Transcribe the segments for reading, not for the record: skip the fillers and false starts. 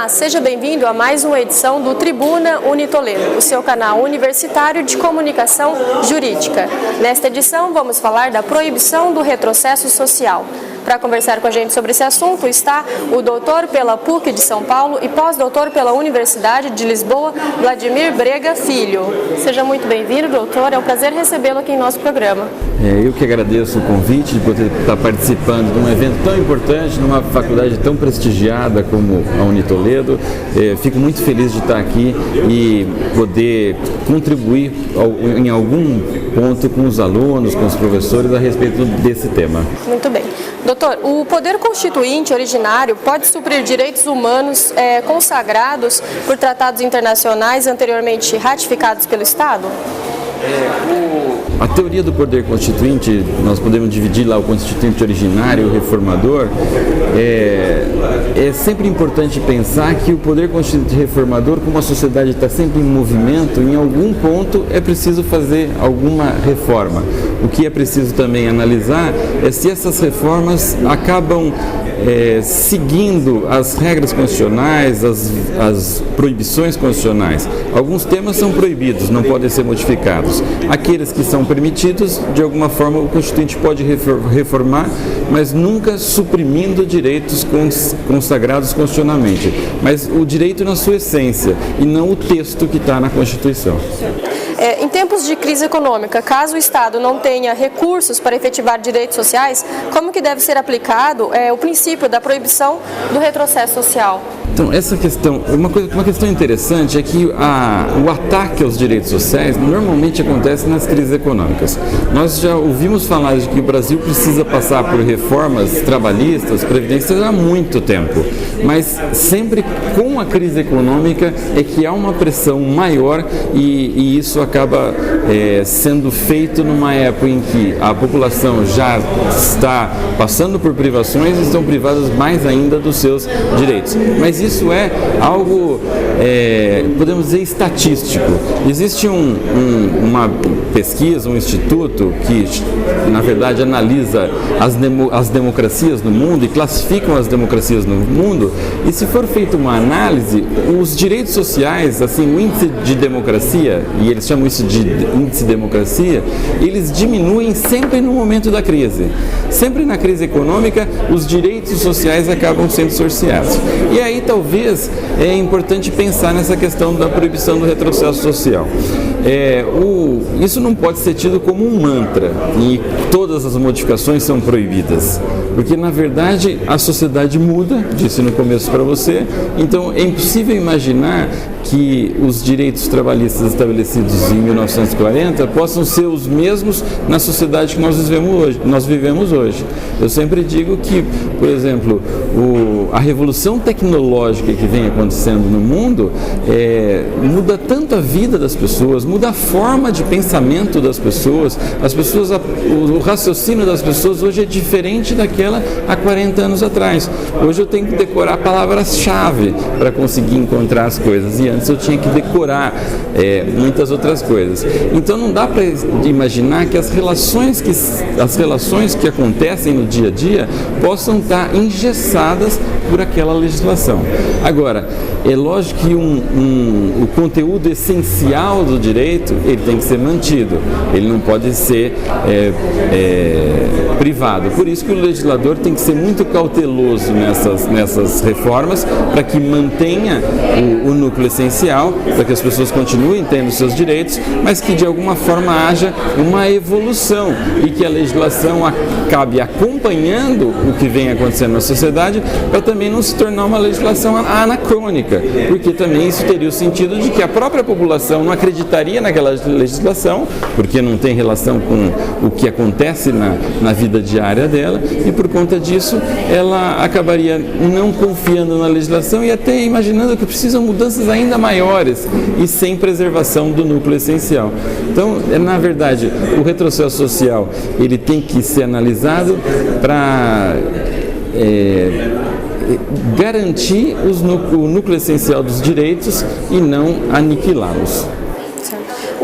Olá, seja bem-vindo a mais uma edição do Tribuna Unitoledo, o seu canal universitário de comunicação jurídica. Nesta edição vamos falar da proibição do retrocesso social. Para conversar com a gente sobre esse assunto está o doutor pela PUC de São Paulo e pós-doutor pela Universidade de Lisboa, Vladimir Brega Filho. Seja muito bem-vindo, doutor. É um prazer recebê-lo aqui em nosso programa. Eu que agradeço o convite de poder estar participando de um evento tão importante, numa faculdade tão prestigiada como a Unitoledo. Fico muito feliz de estar aqui e poder contribuir em algum ponto com os alunos, com os professores a respeito desse tema. Muito bem. Doutor, o poder constituinte originário pode suprir direitos humanos consagrados por tratados internacionais anteriormente ratificados pelo Estado? A teoria do poder constituinte, nós podemos dividir lá o constituinte originário e o reformador. É sempre importante pensar que o poder constituinte reformador, como a sociedade está sempre em movimento, em algum ponto é preciso fazer alguma reforma. O que é preciso também analisar é se essas reformas acabam seguindo as regras constitucionais, as proibições constitucionais. Alguns temas são proibidos, não podem ser modificados. Aqueles que são permitidos, de alguma forma o Constituinte pode reformar, mas nunca suprimindo direitos consagrados constitucionalmente. Mas o direito na sua essência e não o texto que está na Constituição. Em tempos de crise econômica, caso o Estado não tenha recursos para efetivar direitos sociais, como que deve ser aplicado o princípio da proibição do retrocesso social? Então, essa questão, uma questão interessante é que o ataque aos direitos sociais normalmente acontece nas crises econômicas. Nós já ouvimos falar de que o Brasil precisa passar por reformas trabalhistas, previdenciárias há muito tempo, mas sempre com a crise econômica é que há uma pressão maior e isso acaba sendo feito numa época em que a população já está passando por privações e estão privadas mais ainda dos seus direitos. Mas isso é algo, podemos dizer, estatístico. Existe uma pesquisa, um instituto que, na verdade, analisa as democracias no mundo e classificam as democracias no mundo, e se for feita uma análise, os direitos sociais, assim, o índice de democracia, e eles chamam isso de índice de democracia, eles diminuem sempre no momento da crise. Sempre na crise econômica, os direitos sociais acabam sendo cerceados. E aí, talvez, é importante pensar nessa questão da proibição do retrocesso social. Isso não pode ser tido como um mantra e todas as modificações são proibidas, porque na verdade a sociedade muda, disse no começo para você, então é impossível imaginar que os direitos trabalhistas estabelecidos em 1940 possam ser os mesmos na sociedade que nós vivemos hoje. Eu sempre digo que, por exemplo, a revolução tecnológica que vem acontecendo no mundo muda tanto a vida das pessoas, muda a forma de pensamento das pessoas. O raciocínio das pessoas hoje é diferente daquela há 40 anos atrás. Hoje eu tenho que decorar palavras-chave para conseguir encontrar as coisas, e antes eu tinha que decorar muitas outras coisas. Então não dá para imaginar que as relações que acontecem no dia a dia possam estar engessadas por aquela legislação. Agora, é lógico que o conteúdo essencial do direito ele tem que ser mantido, ele não pode ser privado. Por isso que o legislador tem que ser muito cauteloso nessas reformas para que mantenha o núcleo essencial, para que as pessoas continuem tendo seus direitos, mas que de alguma forma haja uma evolução e que a legislação acabe acompanhando o que vem acontecendo na sociedade, para também não se tornar uma legislação anacrônica, porque também isso teria o sentido de que a própria população não acreditaria naquela legislação, porque não tem relação com o que acontece na vida diária dela, e por conta disso ela acabaria não confiando na legislação e até imaginando que precisam mudanças ainda maiores e sem preservação do núcleo essencial. Então, na verdade, o retrocesso social ele tem que ser analisado para garantir o núcleo essencial dos direitos e não aniquilá-los.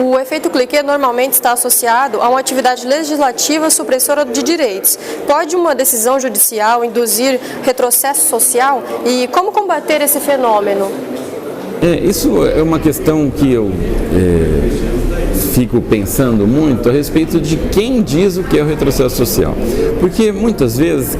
O efeito cliquê normalmente está associado a uma atividade legislativa supressora de direitos. Pode uma decisão judicial induzir retrocesso social? E como combater esse fenômeno? Isso é uma questão que eu fico pensando muito a respeito de quem diz o que é o retrocesso social. Porque muitas vezes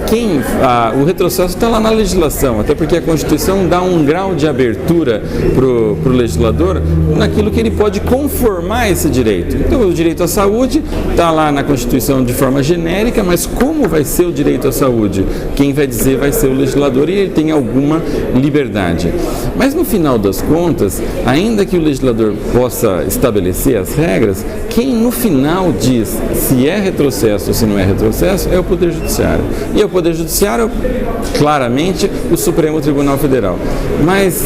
o retrocesso está lá na legislação, até porque a Constituição dá um grau de abertura para o legislador naquilo que ele pode conformar esse direito. Então o direito à saúde está lá na Constituição de forma genérica, mas como vai ser o direito à saúde? Quem vai dizer vai ser o legislador, e ele tem alguma liberdade. Mas no final das contas, ainda que o legislador possa estabelecer as regras, quem no final diz se é retrocesso ou se não é retrocesso é o Poder Judiciário. E é o Poder Judiciário, claramente, o Supremo Tribunal Federal. Mas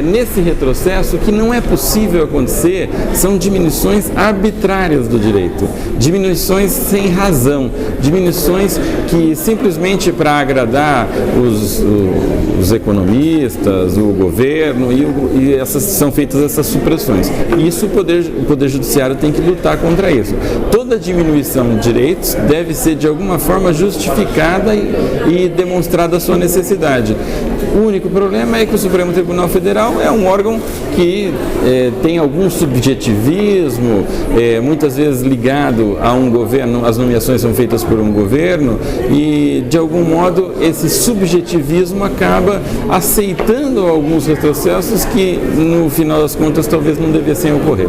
nesse retrocesso, o que não é possível acontecer são diminuições arbitrárias do direito, diminuições sem razão, diminuições que simplesmente para agradar os economistas, o governo, e são feitas essas supressões. Isso o Poder Judiciário tem que lutar contra isso. Toda diminuição de direitos deve ser de alguma forma justificada e demonstrada a sua necessidade. O único problema é que o Supremo Tribunal Federal é um órgão que tem algum subjetivismo, muitas vezes ligado a um governo, as nomeações são feitas por um governo, e de algum modo esse subjetivismo acaba aceitando alguns retrocessos que no final das contas talvez não devessem ocorrer.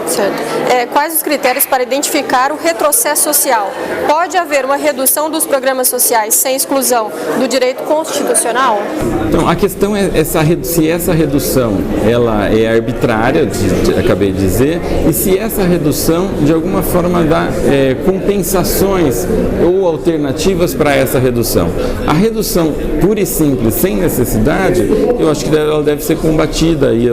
Certo. Quais os critérios para identificar o retrocesso social? Pode haver uma redução dos programas sociais sem exclusão do direito constitucional? Então, a questão é se essa redução ela é arbitrária, acabei de dizer, e se essa redução de alguma forma dá compensações ou alternativas para essa redução. A redução pura e simples, sem necessidade, eu acho que ela deve ser combatida, e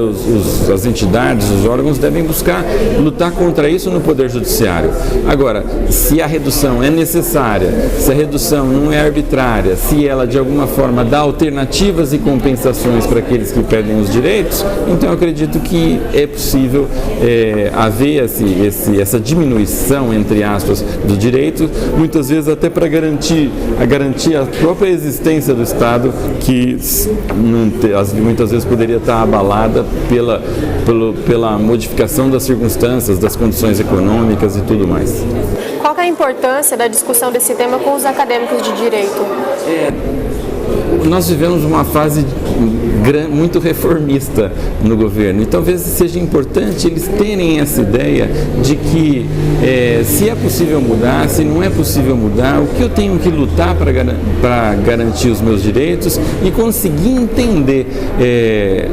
as entidades, os órgãos devem buscar lutar contra isso no Poder Judiciário. Agora, se a redução é necessária, se a redução não é arbitrária, se ela de alguma forma dá alternativas e compensações para aqueles que perdem os direitos, então eu acredito que é possível haver essa diminuição, entre aspas, do direito, muitas vezes até para garantir a própria existência do Estado, que muitas vezes poderia estar abalada pela modificação das circunstâncias, das condições econômicas e tudo mais. Qual é a importância da discussão desse tema com os acadêmicos de direito? Nós vivemos uma fase muito reformista no governo, e talvez seja importante eles terem essa ideia de que se é possível mudar, se não é possível mudar, o que eu tenho que lutar para garantir os meus direitos e conseguir entender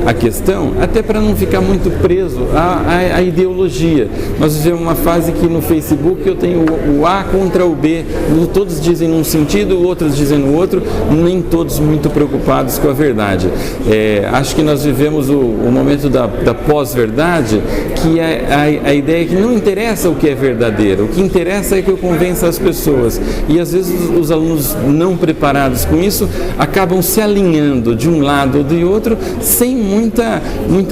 a questão, até para não ficar muito preso à ideologia. Nós vivemos uma fase que no Facebook eu tenho o A contra o B, todos dizem num sentido, outros dizem no outro, nem todos muito preocupados com a verdade. Acho que nós vivemos o momento da pós-verdade, que a ideia é que não interessa o que é verdadeiro, o que interessa é que eu convença as pessoas. E às vezes os alunos não preparados com isso acabam se alinhando de um lado ou de outro sem muita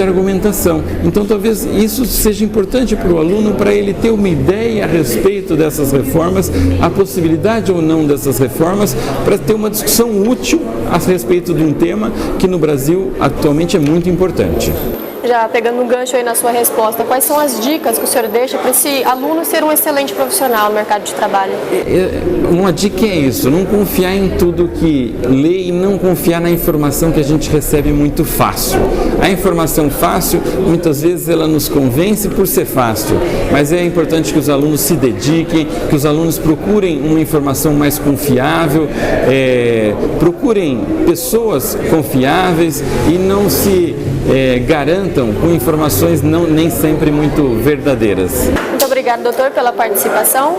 argumentação. Então talvez isso seja importante para o aluno, para ele ter uma ideia a respeito dessas reformas, a possibilidade ou não dessas reformas, para ter uma discussão útil a respeito de um tema que no Brasil atualmente é muito importante. Já pegando um gancho aí na sua resposta, quais são as dicas que o senhor deixa para esse aluno ser um excelente profissional no mercado de trabalho? Uma dica é isso, não confiar em tudo que lê e não confiar na informação que a gente recebe muito fácil. A informação fácil, muitas vezes ela nos convence por ser fácil, mas é importante que os alunos se dediquem, que os alunos procurem uma informação mais confiável, procurem pessoas confiáveis e não se garantam com informações nem sempre muito verdadeiras. Muito obrigado, doutor, pela participação.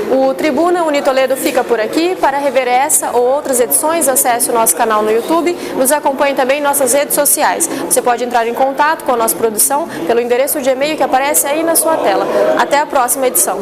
O Tribuna Unitoledo fica por aqui. Para rever essa ou outras edições, acesse o nosso canal no YouTube. Nos acompanhe também em nossas redes sociais. Você pode entrar em contato com a nossa produção pelo endereço de e-mail que aparece aí na sua tela. Até a próxima edição.